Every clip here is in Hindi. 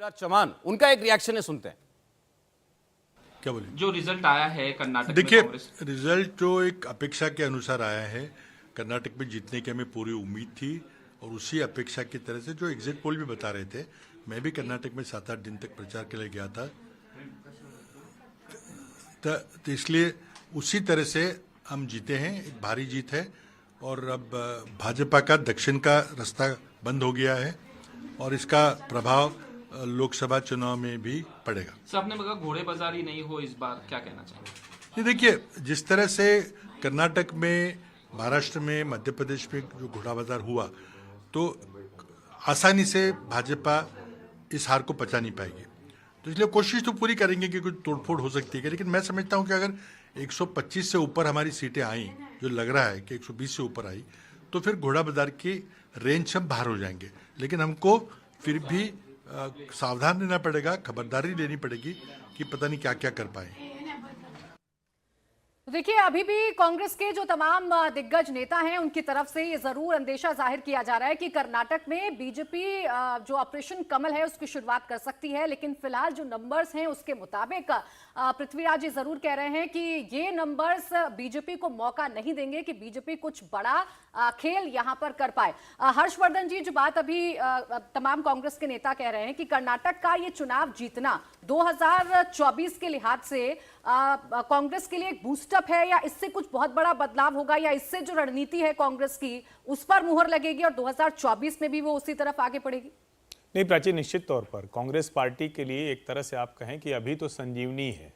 पृथ्वीराज चौहान, उनका एक रिएक्शन है, सुनते हैं। क्या बोले? जो रिजल्ट आया है कर्नाटक देखिए, में कांग्रेस, रिजल्ट जो एक अपेक्षा के अनुसार आया है, कर्नाटक में जीतने की हमें पूरी उम्मीद थी और उसी अपेक्षा की तरह से जो एग्जिट पोल भी बता रहे थे, मैं भी कर्नाटक में 7-8 दिन तक प्रचार के लिए गया था, तो इसलिए उसी तरह से हम जीते हैं, एक भारी जीत है। और अब भाजपा का दक्षिण का रास्ता बंद हो गया है और इसका प्रभाव लोकसभा चुनाव में भी पड़ेगा। सर आपने कहा घोड़े बाजारी नहीं हो इस बार, क्या कहना चाहेंगे? ये देखिए, जिस तरह से कर्नाटक में, महाराष्ट्र में, मध्य प्रदेश में जो घोड़ा बाजार हुआ, तो आसानी से भाजपा इस हार को पचा नहीं पाएगी। तो इसलिए कोशिश तो पूरी करेंगे कि कुछ तोड़फोड़ हो सकती है, लेकिन मैं समझता हूं कि अगर 125 से ऊपर हमारी सीटें आई, जो लग रहा है कि 120 से ऊपर आई, तो फिर घोड़ा बाजार की रेंज से हम बाहर हो जाएंगे। लेकिन हमको फिर भी सावधान रहना पड़ेगा, खबरदारी लेनी पड़ेगी कि पता नहीं क्या क्या कर पाए। देखिए, अभी भी कांग्रेस के जो तमाम दिग्गज नेता हैं उनकी तरफ से ये जरूर अंदेशा जाहिर किया जा रहा है कि कर्नाटक में बीजेपी जो ऑपरेशन कमल है उसकी शुरुआत कर सकती है, लेकिन फिलहाल जो नंबर्स हैं उसके मुताबिक पृथ्वीराज जी जरूर कह रहे हैं कि ये नंबर्स बीजेपी को मौका नहीं देंगे कि बीजेपी कुछ बड़ा खेल यहां पर कर पाए। हर्षवर्धन जी, जो बात अभी तमाम कांग्रेस के नेता कह रहे हैं कि कर्नाटक का ये चुनाव जीतना 2024 के लिहाज से कांग्रेस के लिए एक बूस्टअप है, या इससे कुछ बहुत बड़ा बदलाव होगा, या इससे जो रणनीति है कांग्रेस की उस पर मुहर लगेगी और 2024 में भी वो उसी तरफ आगे बढ़ेगी? नहीं प्राची, निश्चित तौर पर कांग्रेस पार्टी के लिए एक तरह से आप कहें कि अभी तो संजीवनी है,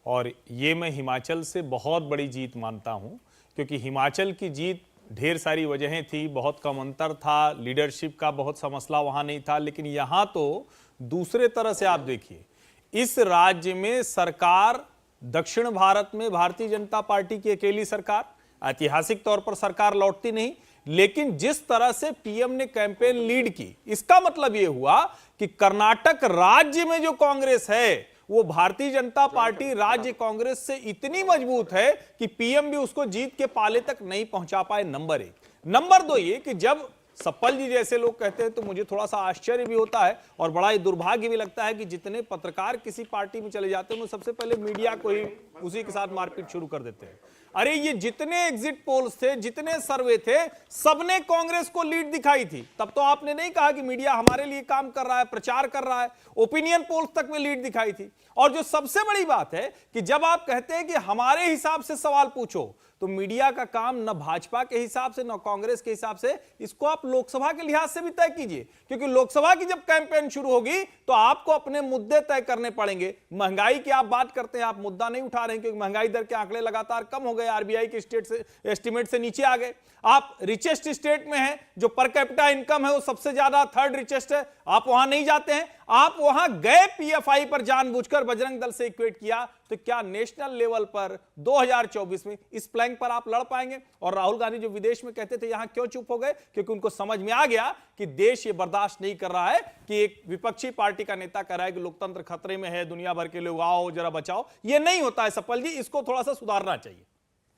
और ये मैं हिमाचल से बहुत बड़ी जीत मानता हूं, क्योंकि हिमाचल की जीत ढेर सारी वजहें थी, बहुत कम अंतर था, लीडरशिप का बहुत सा मसला वहां नहीं था, लेकिन यहां तो दूसरे तरह से आप देखिए, इस राज्य में सरकार दक्षिण भारत में भारतीय जनता पार्टी की अकेली सरकार, ऐतिहासिक तौर पर सरकार लौटती नहीं, लेकिन जिस तरह से पीएम ने कैंपेन लीड की, इसका मतलब यह हुआ कि कर्नाटक राज्य में जो कांग्रेस है वो भारतीय जनता पार्टी राज्य कांग्रेस से इतनी मजबूत है कि पीएम भी उसको जीत के पाले तक नहीं पहुंचा पाए। नंबर 1। नंबर 2 ये कि जब सप्पल जी जैसे लोग कहते हैं तो मुझे थोड़ा सा आश्चर्य भी होता है और बड़ा ही दुर्भाग्य भी लगता है कि जितने पत्रकार किसी पार्टी में चले जाते हैं वो सबसे पहले मीडिया को ही उसी के साथ मारपीट शुरू कर देते हैं। अरे ये जितने एग्जिट पोल्स थे, जितने सर्वे थे, सबने कांग्रेस को लीड दिखाई थी। तब तो आपने नहीं कहा कि मीडिया हमारे लिए काम कर रहा है, प्रचार कर रहा है, ओपिनियन पोल्स तक में लीड दिखाई थी। और जो सबसे बड़ी बात है कि जब आप कहते हैं कि हमारे हिसाब से सवाल पूछो, तो मीडिया का काम न भाजपा के हिसाब से न कांग्रेस के हिसाब से, इसको आप लोकसभा के लिहाज से भी तय कीजिए, क्योंकि लोकसभा की जब कैंपेन शुरू होगी तो आपको अपने मुद्दे तय करने पड़ेंगे। महंगाई की आप बात करते हैं, आप मुद्दा नहीं उठा रहे हैं, क्योंकि महंगाई दर के आंकड़े लगातार कम हो गए, आरबीआई के स्टेट से एस्टीमेट से नीचे आ गए। आप रिचेस्ट स्टेट में हैं, जो पर कैपिटा इनकम है वो सबसे ज्यादा थर्ड रिचेस्ट है, आप वहां नहीं जाते हैं। आप वहां गए पीएफआई पर जानबूझकर बजरंग दल से इक्वेट किया, तो क्या नेशनल लेवल पर 2024 में इस प्लैंक पर आप लड़ पाएंगे? और राहुल गांधी जो विदेश में कहते थे, यहां क्यों चुप हो गए? क्योंकि उनको समझ में आ गया कि देश ये बर्दाश्त नहीं कर रहा है कि एक विपक्षी पार्टी का नेता कह रहा है कि लोकतंत्र खतरे में है, दुनिया भर के लोग आओ जरा बचाओ। ये नहीं होता है सप्पल जी, इसको थोड़ा सा सुधारना चाहिए।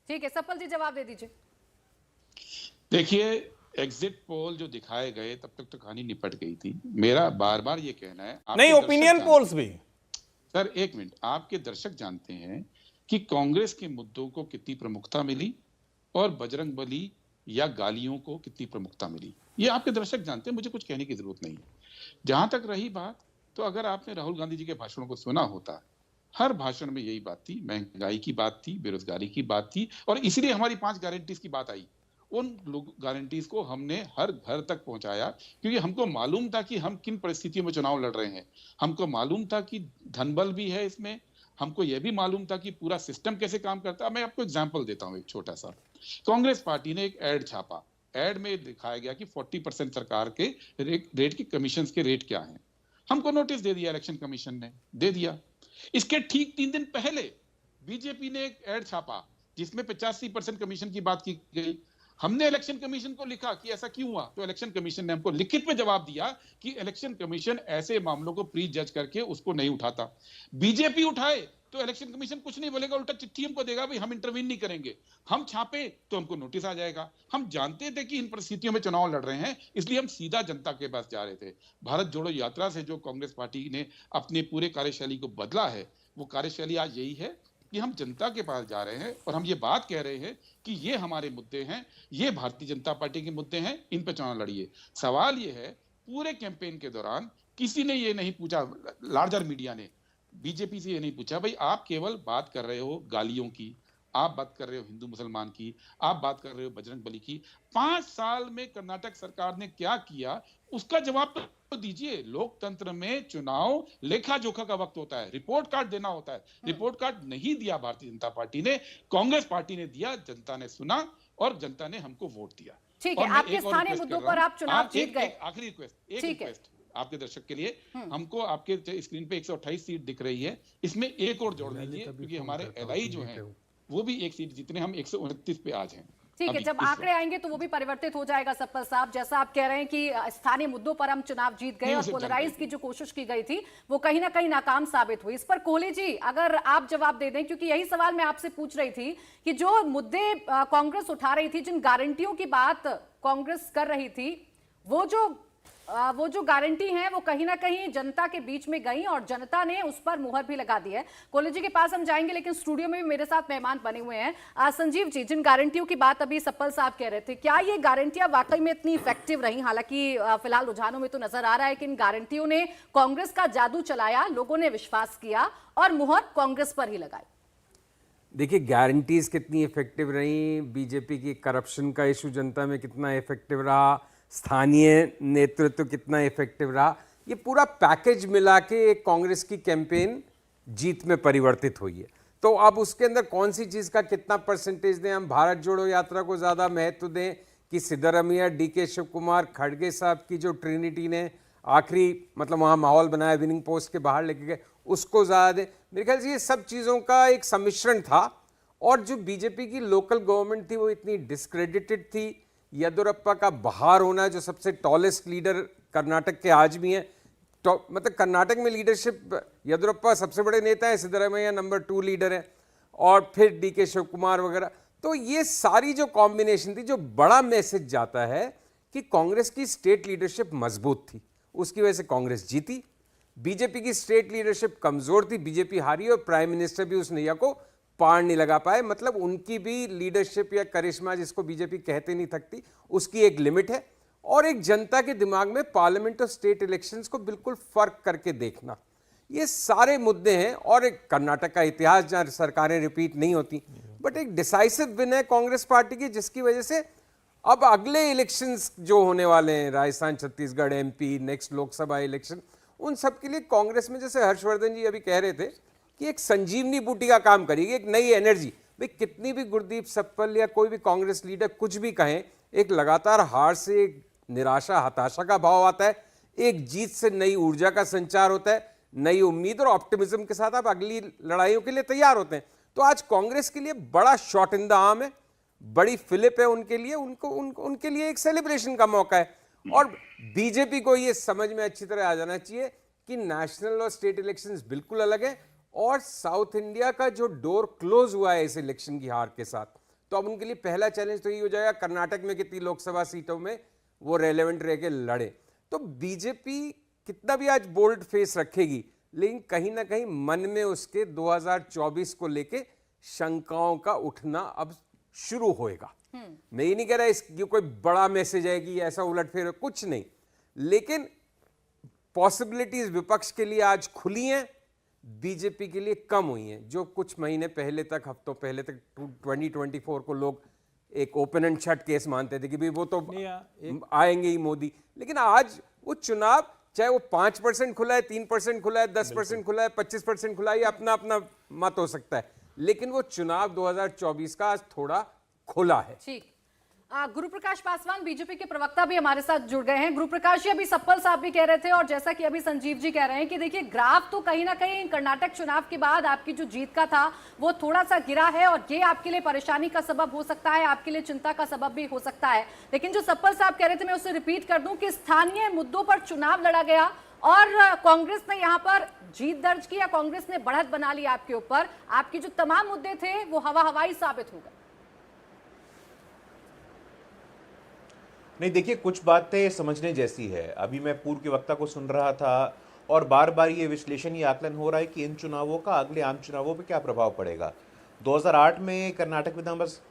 ठीक है, सप्पल जी जवाब दे दीजिए। देखिए, एग्जिट पोल जो दिखाए गए तब तक तो कहानी निपट गई थी। मेरा बार बार ये कहना है, नहीं ओपिनियन पोल्स भी। सर एक मिनट, आपके दर्शक जानते हैं कि कांग्रेस के मुद्दों को कितनी प्रमुखता मिली और बजरंग बली या गालियों को कितनी प्रमुखता मिली, ये आपके दर्शक जानते हैं, मुझे कुछ कहने की जरूरत नहीं है। जहां तक रही बात, तो अगर आपने राहुल गांधी जी के भाषणों को सुना होता, हर भाषण में यही बात थी, महंगाई की बात थी, बेरोजगारी की बात थी, और इसलिए हमारी 5 गारंटीज की बात आई। उन गारंटीज को हमने हर घर तक पहुंचाया, क्योंकि हमको मालूम था कि हम किन परिस्थितियों में चुनाव लड़ रहे हैं। हमको मालूम था कि धनबल भी है इसमें, हमको यह भी मालूम था कि पूरा सिस्टम कैसे काम करता है। मैं आपको एग्जांपल देता हूं एक छोटा सा। कांग्रेस पार्टी ने एक एड छापा, एड में दिखाया गया कि 40% सरकार के रेट की कमीशन के रेट क्या है। हमको नोटिस दे दिया, इलेक्शन कमीशन ने दे दिया। इसके ठीक 3 दिन पहले बीजेपी ने एक एड छापा जिसमें 85% कमीशन की बात की गई। हमने इलेक्शन कमीशन को लिखा कि ऐसा क्यों हुआ, तो इलेक्शन कमीशन ने हमको लिखित में जवाब दिया कि इलेक्शन कमीशन ऐसे मामलों को प्री जज करके उसको नहीं उठाता। बीजेपी उठाए तो इलेक्शन कमीशन कुछ नहीं बोलेगा, उल्टा चिट्ठी हमको देगा, भाई हम इंटरवीन नहीं करेंगे। हम छापे तो हमको नोटिस आ जाएगा। हम जानते थे कि इन परिस्थितियों में चुनाव लड़ रहे हैं, इसलिए हम सीधा जनता के पास जा रहे थे। भारत जोड़ो यात्रा से जो कांग्रेस पार्टी ने अपने पूरे कार्यशैली को बदला है, वो कार्यशैली आज यही है कि हम जनता के पास जा रहे हैं और हम ये बात कह रहे हैं कि ये हमारे मुद्दे हैं, ये भारतीय जनता पार्टी के मुद्दे हैं, इन पर चुनाव लड़िए। सवाल ये है, पूरे कैंपेन के दौरान किसी ने ये नहीं पूछा, लार्जर मीडिया ने बीजेपी से ये नहीं पूछा, भाई आप केवल बात कर रहे हो गालियों की, आप बात कर रहे हो हिंदू मुसलमान की, आप बात कर रहे हो बजरंग बली की। 5 साल में कर्नाटक सरकार ने क्या किया, उसका जवाब तो दीजिए। लोकतंत्र में चुनाव लेखा जोखा का वक्त होता है, रिपोर्ट कार्ड देना होता है। रिपोर्ट कार्ड नहीं दिया भारतीय जनता पार्टी ने, कांग्रेस पार्टी ने दिया। जनता ने सुना और जनता ने हमको वोट दिया। ठीक है, आपके स्थानीय मुद्दों पर आप चुनाव जीत गए। आखिरी रिक्वेस्ट आपके दर्शक के लिए, हमको आपके स्क्रीन पे 128 सीट दिख रही है, इसमें एक और जोड़ दीजिए, क्योंकि हमारे एलआई जो हैं वो भी एक सीट जीतने, हम 129 पे आज हैं। ठीक है, जब आंकड़े आएंगे तो वो भी परिवर्तित हो जाएगा। सप्पल साहब, जैसा आप कह रहे हैं कि स्थानीय मुद्दों पर हम चुनाव जीत गए और पोलराइज की जो कोशिश की गई थी वो कहीं ना कहीं नाकाम साबित हुई। इस पर कोहली जी अगर आप जवाब दे दें, क्योंकि यही सवाल मैं आपसे पूछ रही थी कि जो मुद्दे कांग्रेस उठा रही थी, जिन गारंटियों की बात कांग्रेस कर रही थी, वो जो गारंटी है वो कहीं ना कहीं जनता के बीच में गई और जनता ने उस पर मुहर भी लगा दी है। कोहली जी के पास हम जाएंगे, लेकिन स्टूडियो में भी मेरे साथ मेहमान बने हुए हैं। संजीव जी, जिन गारंटियों की बात अभी सप्पल साहब कह रहे थे, क्या ये गारंटियां वाकई में इतनी इफेक्टिव रही? हालांकि फिलहाल रुझानों में तो नजर आ रहा है कि इन गारंटियों ने कांग्रेस का जादू चलाया, लोगों ने विश्वास किया और मुहर कांग्रेस पर ही लगाई। देखिए, गारंटीज कितनी इफेक्टिव रही, बीजेपी की करप्शन का इशू जनता में कितना इफेक्टिव रहा, स्थानीय नेतृत्व कितना इफेक्टिव रहा, ये पूरा पैकेज मिला के एक कांग्रेस की कैंपेन जीत में परिवर्तित हुई है। तो अब उसके अंदर कौन सी चीज़ का कितना परसेंटेज दें, हम भारत जोड़ो यात्रा को ज़्यादा महत्व दें कि सिद्धरमैया, डीके शिव कुमार, खड़गे साहब की जो ट्रिनिटी ने आखिरी मतलब वहाँ माहौल बनाया, विनिंग पोस्ट के बाहर लेके गए, उसको ज़्यादा दें। मेरे ख्याल से ये सब चीज़ों का एक सम्मिश्रण था। और जो बीजेपी की लोकल गवर्नमेंट थी वो इतनी डिस्क्रेडिटेड थी। येदियुरप्पा का बाहर होना, जो सबसे टॉलेस्ट लीडर कर्नाटक के आज भी हैं, मतलब कर्नाटक में लीडरशिप येदियुरप्पा सबसे बड़े नेता है, सिद्धरमैया नंबर 2 लीडर है, और फिर डीके शिव कुमार वगैरह। तो ये सारी जो कॉम्बिनेशन थी, जो बड़ा मैसेज जाता है कि कांग्रेस की स्टेट लीडरशिप मजबूत थी, उसकी वजह से कांग्रेस जीती। बीजेपी की स्टेट लीडरशिप कमजोर थी, बीजेपी हारी और प्राइम मिनिस्टर भी उस नैया को पार नहीं लगा पाए। मतलब उनकी भी लीडरशिप या करिश्मा, जिसको बीजेपी कहते नहीं थकती, उसकी एक लिमिट है। और एक जनता के दिमाग में पार्लियामेंट और स्टेट इलेक्शंस को बिल्कुल फर्क करके देखना, ये सारे मुद्दे हैं। और एक कर्नाटक का इतिहास जहाँ सरकारें रिपीट नहीं होती, बट एक डिसाइसिव विन है कांग्रेस पार्टी की, जिसकी वजह से अब अगले इलेक्शंस जो होने वाले हैं, Rajasthan, Chhattisgarh, MP, next Lok Sabha election, उन सब के लिए कांग्रेस में, जैसे हर्षवर्धन जी अभी कह रहे थे, कि एक संजीवनी बूटी का काम करेगी, एक नई एनर्जी। भाई कितनी भी गुरदीप सप्पल या कोई भी कांग्रेस लीडर कुछ भी कहें, एक लगातार हार से एक निराशा, हताशा का भाव आता है, एक जीत से नई ऊर्जा का संचार होता है, नई उम्मीद और ऑप्टिमिज्म के साथ आप अगली लड़ाइयों के लिए तैयार होते हैं। तो आज कांग्रेस के लिए बड़ा शॉट इन द आर्म है, बड़ी फिलिप है उनके लिए, उनके लिए एक सेलिब्रेशन का मौका है। और बीजेपी को ये समझ में अच्छी तरह आ जाना चाहिए कि नेशनल और स्टेट इलेक्शंस बिल्कुल अलग है, और साउथ इंडिया का जो डोर क्लोज हुआ है इस इलेक्शन की हार के साथ, तो अब उनके लिए पहला चैलेंज तो ये हो जाएगा, कर्नाटक में कितनी लोकसभा सीटों में वो रेलेवेंट रह के लड़े। तो बीजेपी कितना भी आज बोल्ड फेस रखेगी, लेकिन कहीं ना कहीं मन में उसके 2024 को लेके शंकाओं का उठना अब शुरू होएगा। मैं ये नहीं कह रहा इसकी कोई बड़ा मैसेज है कि ऐसा उलटफेर, कुछ नहीं, लेकिन पॉसिबिलिटीज विपक्ष के लिए आज खुली हैं, बीजेपी के लिए कम हुई हैं। जो कुछ महीने पहले तक, हफ्तों पहले तक 2024 को लोग एक ओपन एंड शट केस मानते थे कि भाई वो तो आएंगे ही मोदी, लेकिन आज वो चुनाव, चाहे वो 5% खुला है, 3% खुला है, 10% खुला है, 25% खुला है, ये अपना अपना मत हो सकता है, लेकिन वो चुनाव 2024 का आज थोड़ा खुला है। ठीक, गुरु प्रकाश पासवान बीजेपी के प्रवक्ता भी हमारे साथ जुड़ गए हैं। गुरु प्रकाश जी, अभी सप्पल साहब भी कह रहे थे और जैसा कि अभी संजीव जी कह रहे हैं कि देखिए ग्राफ तो कहीं ना कहीं कर्नाटक चुनाव के बाद आपकी जो जीत का था वो थोड़ा सा गिरा है और ये आपके लिए परेशानी का सबब हो सकता है, आपके लिए चिंता का सबब भी हो सकता है। लेकिन जो सप्पल साहब कह रहे थे मैं उसे रिपीट कर दूं कि स्थानीय मुद्दों पर चुनाव लड़ा गया और कांग्रेस ने यहाँ पर जीत दर्ज की या कांग्रेस ने बढ़त बना ली आपके ऊपर, आपके जो तमाम मुद्दे थे वो हवाई साबित हो गए। नहीं, देखिए कुछ बातें समझने जैसी है। अभी मैं पूर्व के वक्ता को सुन रहा था और बार बार ये विश्लेषण, ये आकलन हो रहा है कि इन चुनावों का अगले आम चुनावों पे क्या प्रभाव पड़ेगा। 2008 में कर्नाटक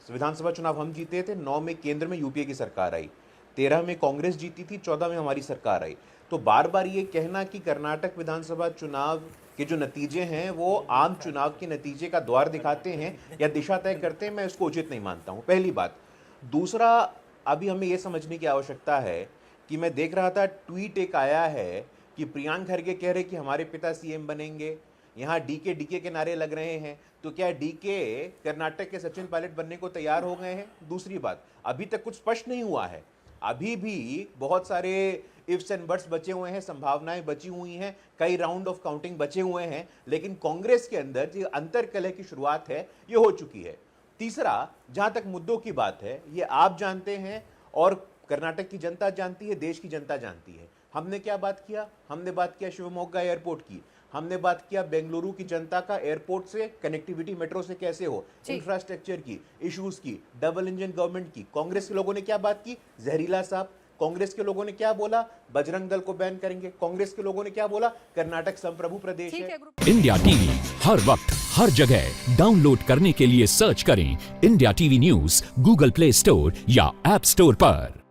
विधानसभा चुनाव हम जीते थे, 9 में केंद्र में यूपीए की सरकार आई, 13 में कांग्रेस जीती थी, 14 में हमारी सरकार आई। तो बार बार ये कहना कि कर्नाटक विधानसभा चुनाव के जो नतीजे हैं वो आम चुनाव के नतीजे का द्वार दिखाते हैं या दिशा तय करते हैं, मैं इसको उचित नहीं मानता हूँ, पहली बात। दूसरा, अभी हमें यह समझने की आवश्यकता है कि मैं देख रहा था ट्वीट एक आया है कि प्रियांक खरगे कह रहे कि हमारे पिता सीएम बनेंगे, यहाँ डीके के नारे लग रहे हैं, तो क्या डीके कर्नाटक के सचिन पायलट बनने को तैयार हो गए हैं? दूसरी बात, अभी तक कुछ स्पष्ट नहीं हुआ है, अभी भी बहुत सारे इफ्स एंड बट्स बचे हुए हैं, संभावनाएं बची हुई हैं, कई राउंड ऑफ काउंटिंग बचे हुए हैं, लेकिन कांग्रेस के अंदर जो अंतर्कलह की शुरुआत है ये हो चुकी है। तीसरा, जहां तक मुद्दों की बात है, ये आप जानते हैं और कर्नाटक की जनता जानती है, देश की जनता जानती है। हमने क्या बात किया? हमने बात किया शिवमोगा एयरपोर्ट की, हमने बात किया बेंगलुरु की जनता का एयरपोर्ट से कनेक्टिविटी मेट्रो से कैसे हो, इंफ्रास्ट्रक्चर की इश्यूज की, डबल इंजन गवर्नमेंट की। कांग्रेस के लोगों ने क्या बात की? जहरीला साहब। कांग्रेस के लोगों ने क्या बोला? बजरंग दल को बैन करेंगे। कांग्रेस के लोगों ने क्या बोला? कर्नाटक संप्रभु प्रदेश है। इंडिया टीवी हर वक्त हर जगह डाउनलोड करने के लिए सर्च करें India TV news Google play store या ऐप स्टोर पर।